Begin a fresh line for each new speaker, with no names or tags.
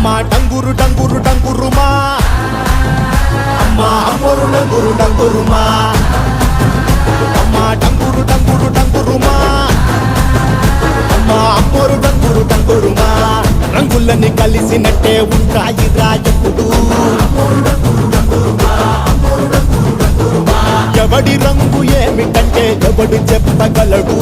అమ్మా డంగురు డంగురు డంగురుమా అమ్మా అమ్మోరు డంగురు డంగురుమా అమ్మా డంగురు డంగురు డంగురుమా అమ్మా అమ్మోరు డంగురు డంగురుమా రంగులని కలిసినట్టే ఉంటాయి రాయకుడు ఎవడి రంగు ఏమిటంటే ఎవడు చెప్పగలడు